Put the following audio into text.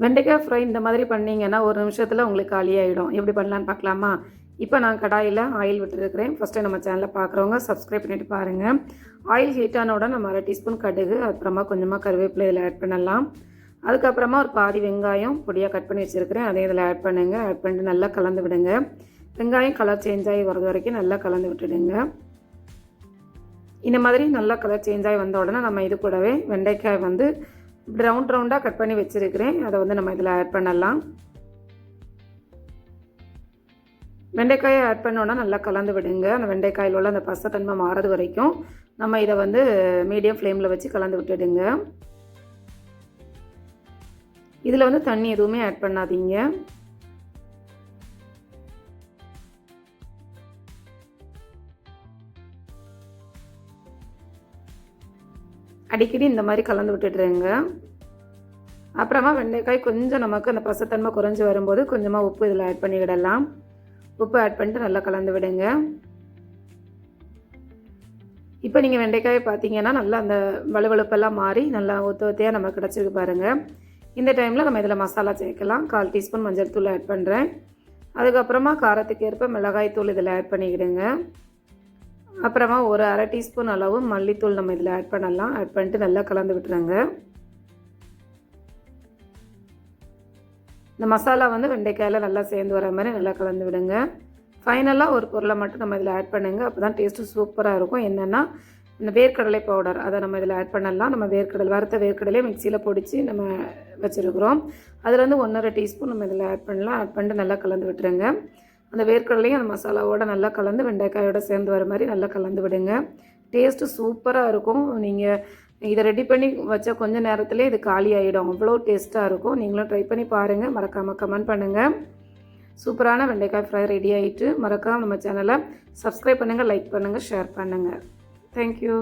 வெண்டைக்காய் ஃப்ரை இந்த மாதிரி பண்ணிங்கன்னா ஒரு நிமிஷத்தில் உங்களுக்கு காலியாகிடும். எப்படி பண்ணலான்னு பார்க்கலாமா? இப்போ நான் கடாயில் ஆயில் விட்டுருக்கிறேன். ஃபஸ்ட்டு நம்ம சேனலில் பார்க்குறவங்க சப்ஸ்கிரைப் பண்ணிவிட்டு பாருங்கள். ஆயில் ஹீட் ஆனோட நம்ம 1/2 டீஸ்பூன் கடுகு, அப்புறமா கொஞ்சமாக கருவேப்பிலை இதில் ஆட் பண்ணலாம். அதுக்கப்புறமா ஒரு பாதி வெங்காயம் பொடியாக கட் பண்ணி வச்சுருக்கிறேன், அதையும் இதில் ஆட் பண்ணுங்கள். ஆட் பண்ணிட்டு நல்லா கலந்து விடுங்க. வெங்காயம் கலர் சேஞ்ச் ஆகி வர்றது வரைக்கும் நல்லா கலந்து விட்டுடுங்க. இந்த மாதிரி நல்லா கலர் சேஞ்ச் ஆகி வந்த உடனே நம்ம இது கூடவே வெண்டைக்காய் வந்து ரவுண்டாக கட் பண்ணி வச்சுருக்கிறேன், அதை வந்து நம்ம இதில் ஆட் பண்ணலாம். வெண்டைக்காயை ஆட் பண்ணோன்னா நல்லா கலந்து விடுங்க. அந்த வெண்டைக்காயில் உள்ள அந்த பசத்தன்மை மாறது வரைக்கும் நம்ம இதை வந்து மீடியம் ஃப்ளேமில் வச்சு கலந்து விட்டுடுங்க. இதில் வந்து தண்ணி எதுவுமே ஆட் பண்ணாதீங்க. அடிக்கடி இந்த மாதிரி கலந்து விட்டுடுறேங்க. அப்புறமா வெண்டைக்காய் கொஞ்சம் நமக்கு அந்த பசத்தன்மை குறைஞ்சி வரும்போது கொஞ்சமாக உப்பு இதில் ஆட் பண்ணிவிடலாம். உப்பு ஆட் பண்ணிட்டு நல்லா கலந்து விடுங்க. இப்போ நீங்கள் வெண்டைக்காயை பார்த்தீங்கன்னா நல்லா அந்த வலுவழுப்பெல்லாம் மாறி நல்லா ஒத்தையாக நமக்கு கிடச்சிருக்கு பாருங்கள். இந்த டைமில் நம்ம இதில் மசாலா சேர்க்கலாம். 1/4 டீஸ்பூன் மஞ்சள் தூள் ஆட் பண்ணுறேன். அதுக்கப்புறமா காரத்துக்கு ஏற்ப மிளகாய் தூள் இதில் ஆட் பண்ணிக்கிடுங்க. அப்புறமா ஒரு 1/2 டீஸ்பூன் அளவு மல்லித்தூள் நம்ம இதில் ஆட் பண்ணலாம். ஆட் பண்ணிட்டு நல்லா கலந்து விட்டுருங்க. இந்த மசாலா வந்து வெண்டைக்காயில் நல்லா சேர்ந்து வர மாதிரி நல்லா கலந்து விடுங்க. ஃபைனலாக ஒரு பொருளை மட்டும் நம்ம இதில் ஆட் பண்ணுங்கள். அப்போ தான் டேஸ்ட்டு சூப்பராக இருக்கும். என்னென்னா இந்த வேர்க்கடலை பவுடர், அதை நம்ம இதில் ஆட் பண்ணலாம். நம்ம வறுத்த வேர்க்கடலையை மிக்சியில் பொடிச்சு நம்ம வச்சுருக்குறோம். அதில் வந்து 1/2 டீஸ்பூன் நம்ம இதில் ஆட் பண்ணலாம். ஆட் பண்ணிட்டு நல்லா கலந்து விட்டுருங்க. அந்த வேர்க்கடலையும் அந்த மசாலாவோடு நல்லா கலந்து வெண்டைக்காயோடு சேர்ந்து வர மாதிரி நல்லா கலந்து விடுங்க. டேஸ்ட்டு சூப்பராக இருக்கும். நீங்கள் இதை ரெடி பண்ணி வச்ச கொஞ்சம் நேரத்துலேயே இது காலி ஆகிடும். அவ்வளோ டேஸ்ட்டாக இருக்கும். நீங்களும் ட்ரை பண்ணி பாருங்கள். மறக்காமல் கமெண்ட் பண்ணுங்கள். சூப்பரான வெண்டைக்காய் ஃப்ரை ரெடி ஆகிட்டு. மறக்காமல் நம்ம சேனலை சப்ஸ்கிரைப் பண்ணுங்கள், லைக் பண்ணுங்கள், ஷேர் பண்ணுங்கள். தேங்க்யூ.